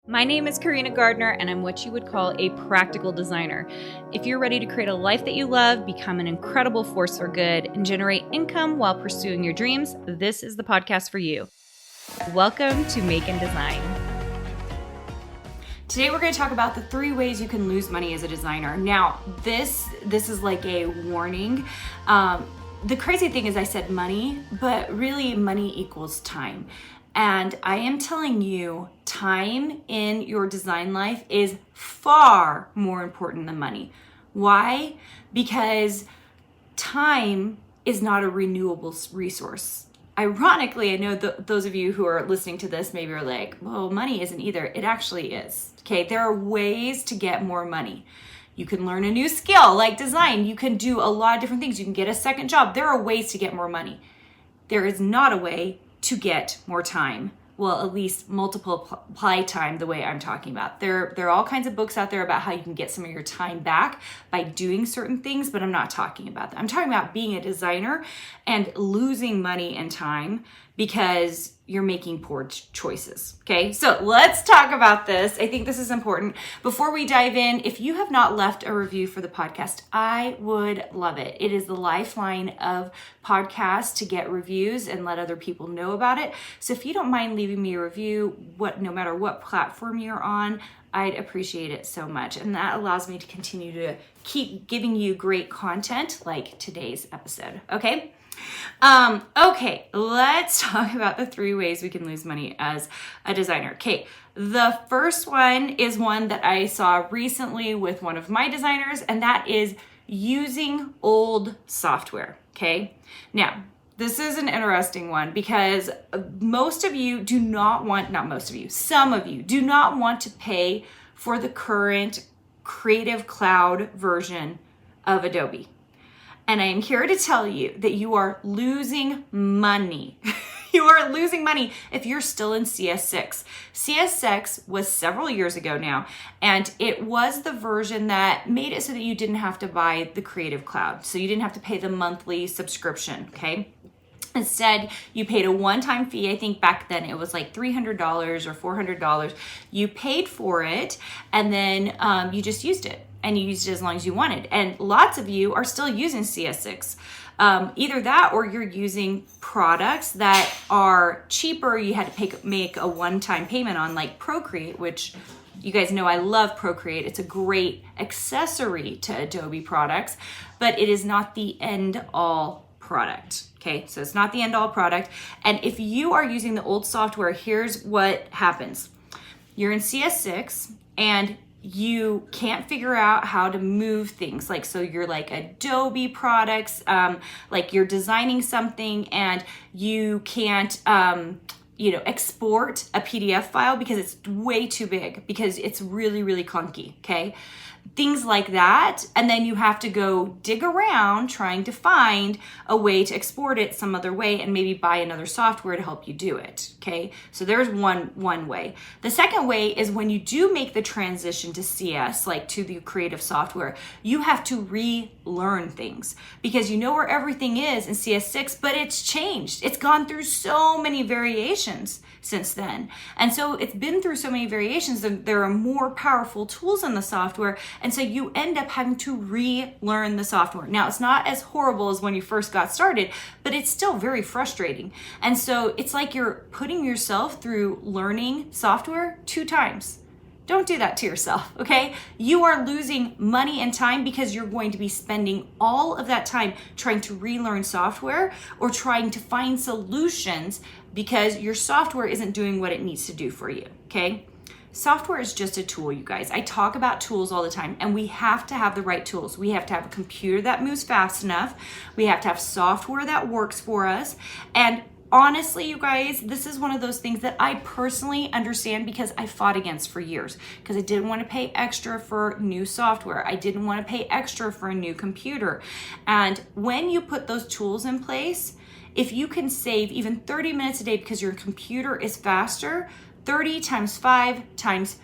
My name is Carina Gardner, and I'm what you would call a practical designer. If you're ready to create a life that you love, become an incredible force for good, and generate income while pursuing your dreams, this is the podcast for you. Welcome to Make and Design. Today we're going to talk about the 3 ways you can lose money as a designer. Now, this is like a warning. The crazy thing is I said money, but really money equals time. And I am telling you, time in your design life is far more important than money. Why? Because time is not a renewable resource. Ironically, I know those of you who are listening to this maybe are like, well, money isn't either. It actually is. Okay, there are ways to get more money. You can learn a new skill like design. You can do a lot of different things. You can get a second job. There are ways to get more money. There is not a way to get more time. Well, at least multiply time the way I'm talking about. There are all kinds of books out there about how you can get some of your time back by doing certain things, but I'm not talking about that. I'm talking about being a designer and losing money and time because you're making poor choices. Okay, so let's talk about this. I think this is important. Before we dive in, if you have not left a review for the podcast, I would love it. It is the lifeline of podcasts to get reviews and let other people know about it. So if you don't mind leaving me a review, no matter what platform you're on, I'd appreciate it so much. And that allows me to continue to keep giving you great content like today's episode. Okay? Okay, let's talk about the 3 ways we can lose money as a designer. Okay, the first one is one that I saw recently with one of my designers, and that is using old software. Okay, now this is an interesting one because some of you do not want to pay for the current Creative Cloud version of Adobe. And I am here to tell you that you are losing money. You are losing money if you're still in CS6. CS6 was several years ago now, and it was the version that made it so that you didn't have to buy the Creative Cloud. So you didn't have to pay the monthly subscription, okay? Instead, you paid a one-time fee. I think back then it was like $300 or $400. You paid for it, and then you just used it. And you used it as long as you wanted. And lots of you are still using CS6. Either that or you're using products that are cheaper. You had to make a one-time payment on, like Procreate, which you guys know I love Procreate. It's a great accessory to Adobe products, but it is not the end-all product. Okay, so it's not the end-all product. And if you are using the old software, here's what happens. You're in CS6 and you can't figure out how to move things. Like, so you're like Adobe products, like you're designing something and you can't, export a PDF file because it's way too big, because it's really, really clunky. Okay. Things like that. And then you have to go dig around trying to find a way to export it some other way and maybe buy another software to help you do it. Okay. So there's one way. The second way is when you do make the transition to CS, like to the creative software, you have to relearn things because you know where everything is in CS6, but it's changed. It's gone through so many variations since then. And so it's been through so many variations that there are more powerful tools in the software. And so you end up having to relearn the software. Now, it's not as horrible as when you first got started, but it's still very frustrating. And so it's like you're putting yourself through learning software 2 times. Don't do that to yourself, okay? You are losing money and time because you're going to be spending all of that time trying to relearn software or trying to find solutions because your software isn't doing what it needs to do for you, okay? Software is just a tool, you guys. I talk about tools all the time, and we have to have the right tools. We have to have a computer that moves fast enough. We have to have software that works for us. And honestly, you guys, this is one of those things that I personally understand because I fought against for years because I didn't want to pay extra for new software. I didn't want to pay extra for a new computer. And when you put those tools in place, if you can save even 30 minutes a day because your computer is faster, 30 times 5 times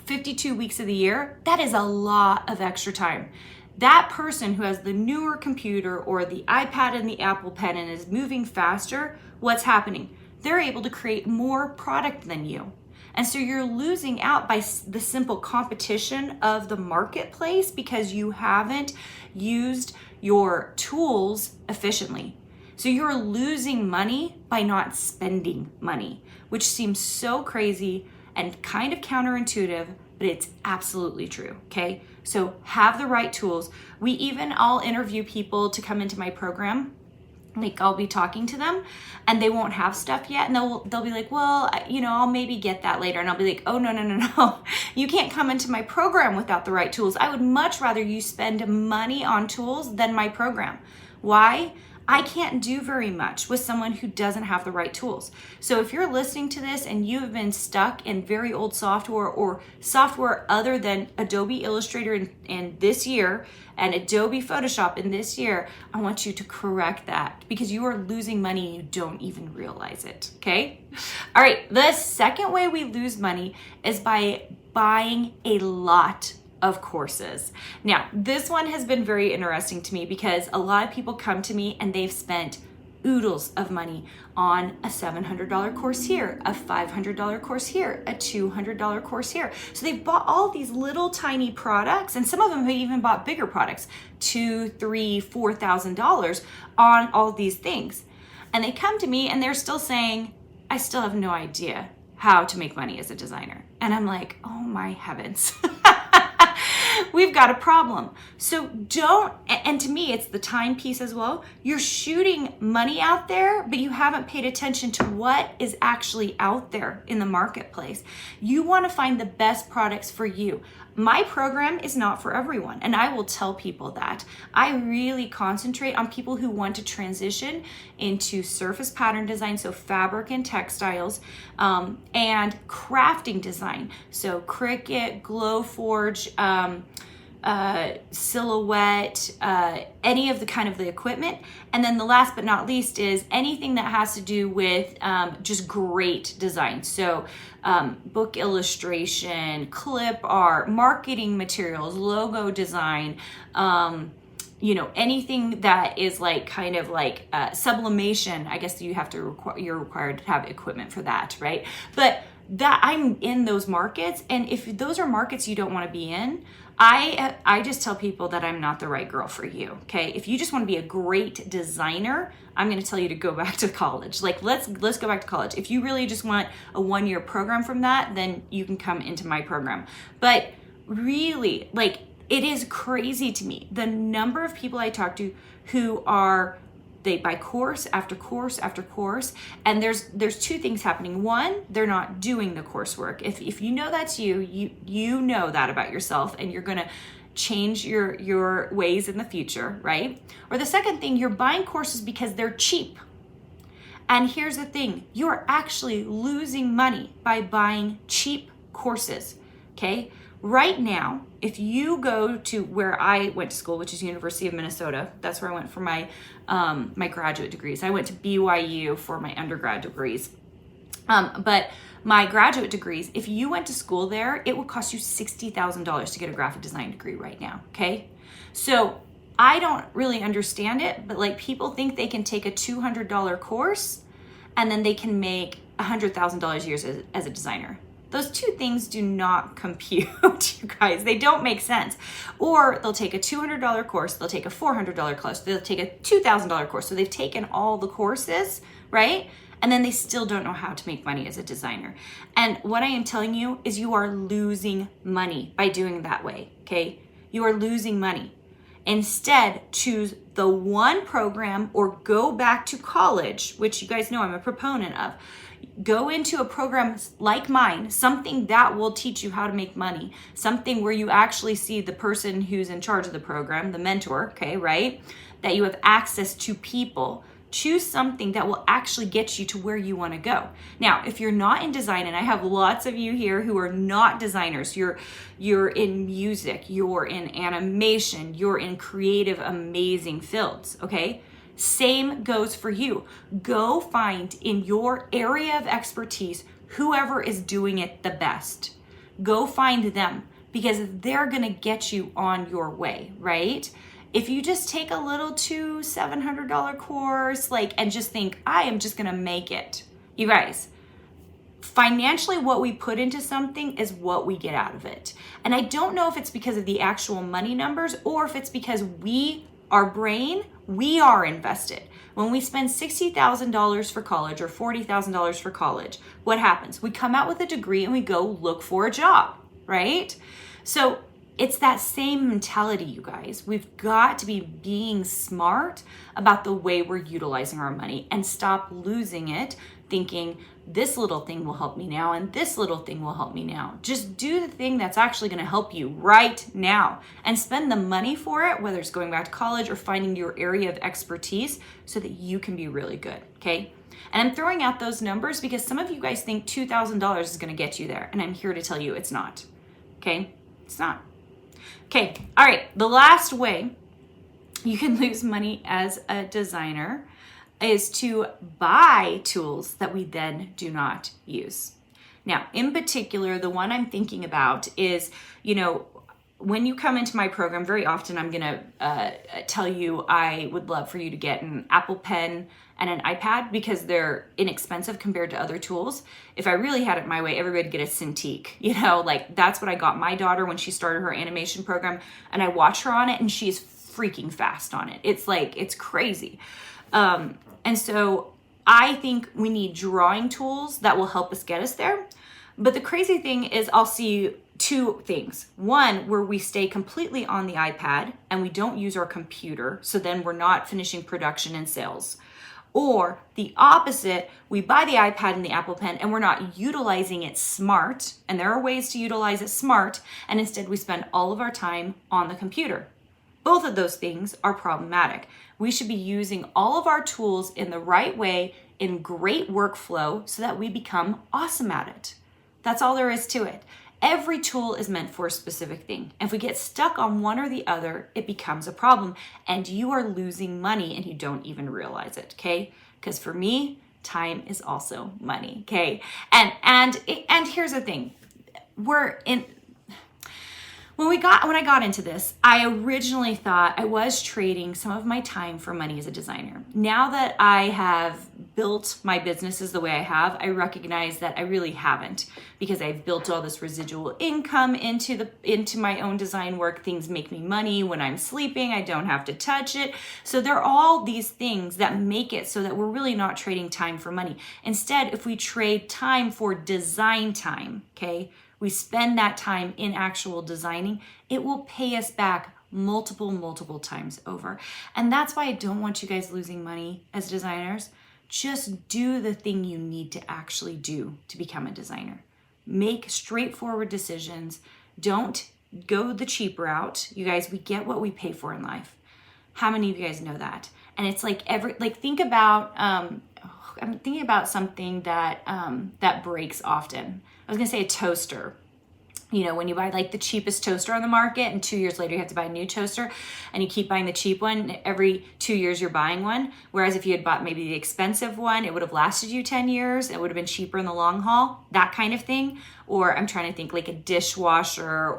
52 weeks of the year, that is a lot of extra time. That person who has the newer computer or the iPad and the Apple Pen and is moving faster, what's happening? they're able to create more product than you. And so you're losing out by the simple competition of the marketplace because you haven't used your tools efficiently. So you're losing money by not spending money, which seems so crazy and kind of counterintuitive, but it's absolutely true, okay? So have the right tools. I'll interview people to come into my program. Like I'll be talking to them and they won't have stuff yet. And they'll be like, well, I'll maybe get that later. And I'll be like, oh, no. You can't come into my program without the right tools. I would much rather you spend money on tools than my program. Why? I can't do very much with someone who doesn't have the right tools. So if you're listening to this and you have been stuck in very old software or software other than Adobe Illustrator in this year and Adobe Photoshop in this year, I want you to correct that because you are losing money and you don't even realize it, okay? All right, the second way we lose money is by buying a lot of courses. Now, this one has been very interesting to me because a lot of people come to me and they've spent oodles of money on a $700 course here, a $500 course here, a $200 course here. So they've bought all these little tiny products, and some of them have even bought bigger products, $2,000, $3,000, $4,000 on all these things. And they come to me and they're still saying, I still have no idea how to make money as a designer. And I'm like, oh my heavens. We've got a problem. So and to me, it's the time piece as well. You're shooting money out there, but you haven't paid attention to what is actually out there in the marketplace. You want to find the best products for you. My program is not for everyone, and I will tell people that. I really concentrate on people who want to transition into surface pattern design, so fabric and textiles, and crafting design, so Cricut, Glowforge, Silhouette, any of the equipment. And then the last but not least is anything that has to do with just great design. So book illustration, clip art, marketing materials, logo design, anything that is sublimation. I guess you're required to have equipment for that, right? But that I'm in those markets, and if those are markets you don't want to be in, I just tell people that I'm not the right girl for you, okay? If you just want to be a great designer, I'm going to tell you to go back to college. Let's go back to college. If you really just want a 1-year program from that, then you can come into my program. But really, it is crazy to me, the number of people I talk to who they buy course after course after course, and there's two things happening. One, they're not doing the coursework. If you know that's you know that about yourself, and you're gonna change your ways in the future, right? Or the second thing, you're buying courses because they're cheap. And here's the thing, you're actually losing money by buying cheap courses, okay? Right now, if you go to where I went to school, which is University of Minnesota, that's where I went for my my graduate degrees. I went to BYU for my undergrad degrees. But my graduate degrees, if you went to school there, it would cost you $60,000 to get a graphic design degree right now, okay? So I don't really understand it, but people think they can take a $200 course and then they can make $100,000 a year as a designer. Those two things do not compute, you guys. They don't make sense. Or they'll take a $200 course, they'll take a $400 course, they'll take a $2,000 course. So they've taken all the courses, right? And then they still don't know how to make money as a designer. And what I am telling you is you are losing money by doing it that way, okay? You are losing money. Instead, choose the one program or go back to college, which you guys know I'm a proponent of. Go into a program like mine, something that will teach you how to make money, something where you actually see the person who's in charge of the program, the mentor, okay, right? That you have access to people. Choose something that will actually get you to where you want to go. Now, if you're not in design, and I have lots of you here who are not designers, you're in music, you're in animation, you're in creative, amazing fields, okay? Same goes for you. Go find in your area of expertise whoever is doing it the best. Go find them because they're going to get you on your way, right? If you just take a little $700 course, and just think, I am just going to make it. You guys, financially, what we put into something is what we get out of it. And I don't know if it's because of the actual money numbers or if it's because our brain, we are invested. When we spend $60,000 for college or $40,000 for college, what happens? We come out with a degree and we go look for a job, right? So it's that same mentality, you guys. We've got to be being smart about the way we're utilizing our money and stop losing it thinking this little thing will help me now and this little thing will help me now. Just do the thing that's actually going to help you right now and spend the money for it, whether it's going back to college or finding your area of expertise so that you can be really good, okay? And I'm throwing out those numbers because some of you guys think $2,000 is going to get you there, and I'm here to tell you it's not, okay? It's not. Okay, all right, the last way you can lose money as a designer is to buy tools that we then do not use. Now, in particular, the one I'm thinking about is, when you come into my program, very often I'm gonna tell you I would love for you to get an Apple Pen and an iPad because they're inexpensive compared to other tools. If I really had it my way, everybody would get a Cintiq. That's what I got my daughter when she started her animation program, and I watch her on it and she's freaking fast on it. It's crazy. And so I think we need drawing tools that will help us get us there. But the crazy thing is I'll see two things. One, where we stay completely on the iPad and we don't use our computer. So then we're not finishing production and sales. Or the opposite, we buy the iPad and the Apple Pen and we're not utilizing it smart. And there are ways to utilize it smart. And instead we spend all of our time on the computer. Both of those things are problematic. We should be using all of our tools in the right way, in great workflow, so that we become awesome at it. That's all there is to it. Every tool is meant for a specific thing. If we get stuck on one or the other, it becomes a problem, and you are losing money and you don't even realize it, okay? Because for me, time is also money, okay? And here's the thing. When I got into this, I originally thought I was trading some of my time for money as a designer. Now that I have built my businesses the way I have, I recognize that I really haven't, because I've built all this residual income into my own design work. Things make me money when I'm sleeping. I don't have to touch it. So there are all these things that make it so that we're really not trading time for money. Instead, if we trade time for design time, okay, we spend that time in actual designing, it will pay us back multiple times over. And that's why I don't want you guys losing money as designers. Just do the thing you need to actually do to become a designer. Make straightforward decisions. Don't go the cheap route. You guys, we get what we pay for in life. How many of you guys know that? And it's think about, I'm thinking about something that breaks often. I was gonna say a toaster. When you buy the cheapest toaster on the market and 2 years later you have to buy a new toaster and you keep buying the cheap one, every 2 years you're buying one. Whereas if you had bought maybe the expensive one, it would have lasted you 10 years. It would have been cheaper in the long haul, that kind of thing. Or I'm trying to think a dishwasher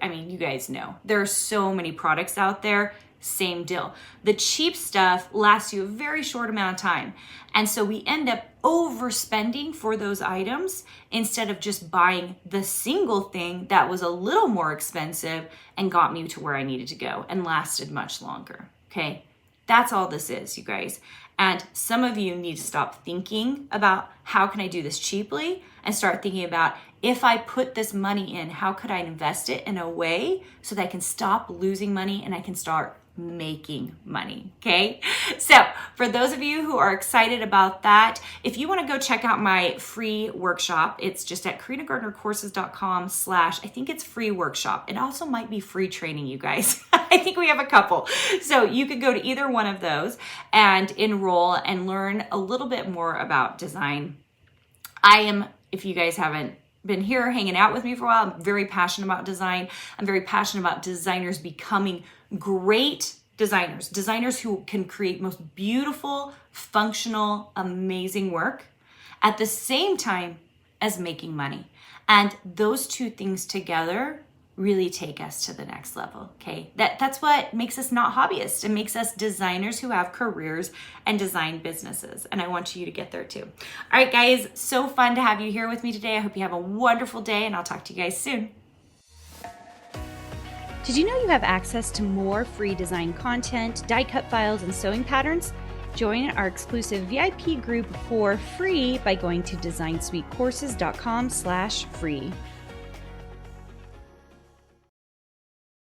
you guys know. There are so many products out there. Same deal. The cheap stuff lasts you a very short amount of time. And so we end up overspending for those items instead of just buying the single thing that was a little more expensive and got me to where I needed to go and lasted much longer. Okay? That's all this is, you guys. And some of you need to stop thinking about how can I do this cheaply and start thinking about, if I put this money in, how could I invest it in a way so that I can stop losing money and I can start making money, okay? So for those of you who are excited about that, if you want to go check out my free workshop, it's just at carinagardnercourses.com/ I think it's free workshop. It also might be free training, you guys. I think we have a couple. So you could go to either one of those and enroll and learn a little bit more about design. If you guys haven't been here hanging out with me for a while, I'm very passionate about design. I'm very passionate about designers becoming great designers who can create most beautiful, functional, amazing work at the same time as making money. And those two things together really take us to the next level, okay? That's what makes us not hobbyists. It makes us designers who have careers and design businesses. And I want you to get there too. All right, guys, so fun to have you here with me today. I hope you have a wonderful day, and I'll talk to you guys soon. Did you know you have access to more free design content, die cut files, and sewing patterns? Join our exclusive VIP group for free by going to designsweetcourses.com/free.